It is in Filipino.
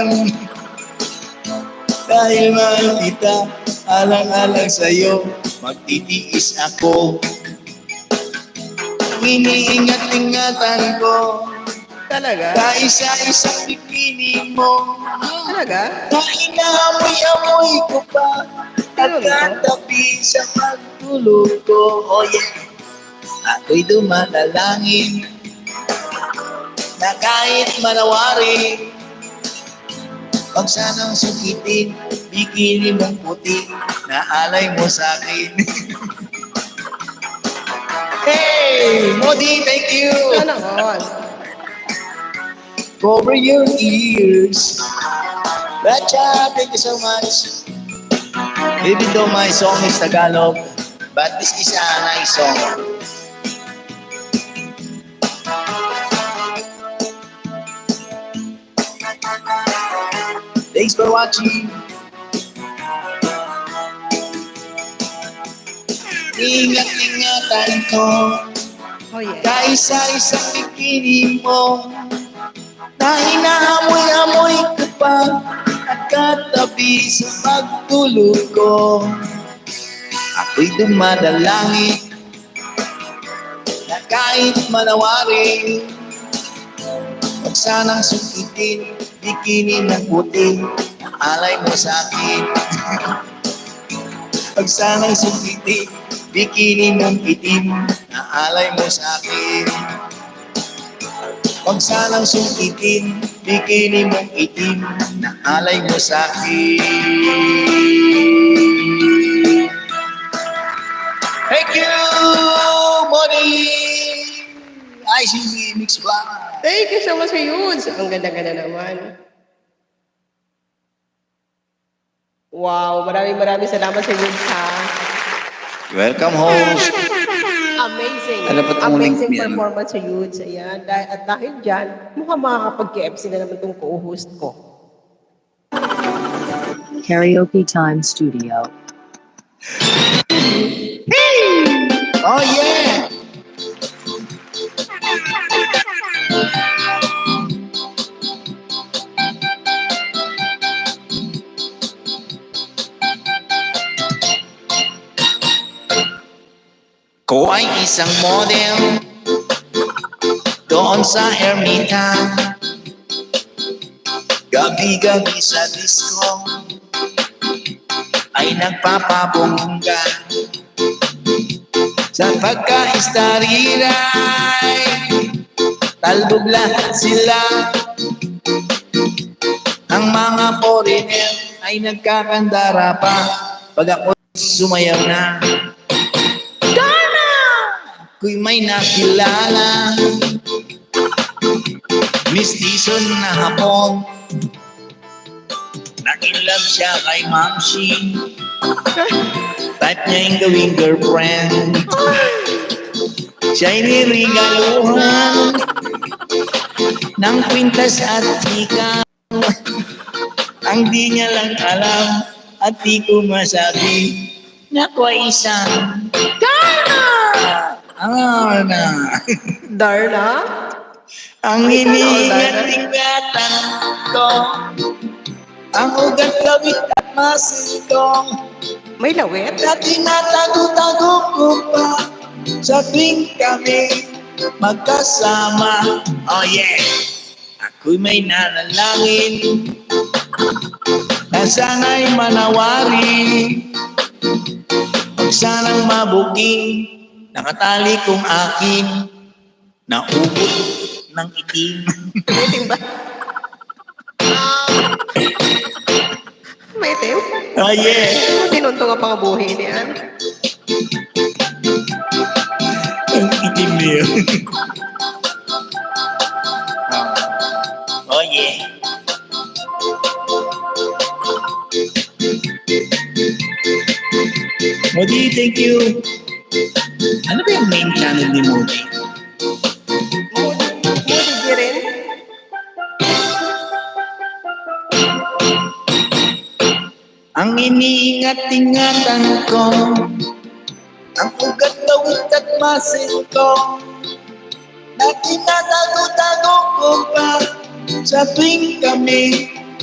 yan. Dahil mahal kita, alang-alang sa'yo, magtitiis ako. Iniingat-ingatan ko, Talaga? kaisa-isang bikini mo. Talaga? Na inaamoy-amoy ko pa, Sino nito? pagkatabi sa pagtulog ko. Oh yeah, ako'y dumadalangin na kahit manawarin, pag sanang sukitin, bikini mong puti, na alay mo sa'kin. Hey! Modi, thank you! Sana all. Cover your ears. Racha, thank you so much. Even though my song is Tagalog, but this is a nice song. Thanks for watching. Ingat-ingatan ko, Oh yeah. kaisa-isang bikini mo, na inaamoy-amoy ko pa, at katabi sa pagtulog ko. Ako'y dumadalangin na kahit manawarin, huwag sanang sukitin, bikini ng puti, na alay mo sa'kin. Huwag sanang sukitin, bikini ng itim, na alay mo sa'kin. Huwag sanang sukitin, bikini mong itim, na alay mo sa'kin. Thank you, Modi! ICB Mix Vlog. Thank you so much, Yudes. Ang ganda-ganda naman. Wow, maraming salamat sa Yudes, ha. Welcome, host. Amazing. Ano pa itong Amazing link niya, no? performance sa Yudes. Ayan. At dahil dyan, mukhang makakapag-KFC na naman itong co-host ko. Karaoke Time Studio. Oh, yeah! Ko ay isang model doon sa Ermita. Gabi-gabi sa disco ay nagpapabongga. Sa pagka-istariray, talbog lahat sila. Ang mga foreigner ay nagkakandara pa pag ako sumayaw na. Dana! Ako'y may nakilala, mistiso na Hapon. Nag-inlove siya kay Mamshi. Type niya yung gawing girlfriend. Siya'y nirigaluhan ng kwintas at chika. Ang di niya lang alam at di ko masabi na ko ay isang Darna! Darna? Ang iniingat-ingatan ko, ang ugat labit at masintong, May lawit? na tinatago-tago ko pa sa tuwing kami magkasama. Oh yeah! Ako'y may nanalangin na sana'y manawari. Huwag sanang mabuking nakatali kong akin na ubod ng itim. May itim ba? May itim? Oh yeah! Tinunto ka pang buhay niyan. Ang itim niya. Oh yeah! Modi, thank you. Ano ba yung main channel ni Modi? Moody rin? Ang iniingat-ingatan ko, ang ugat lawit at masin ko, na tinatago-tago ko pa sa tuwing kami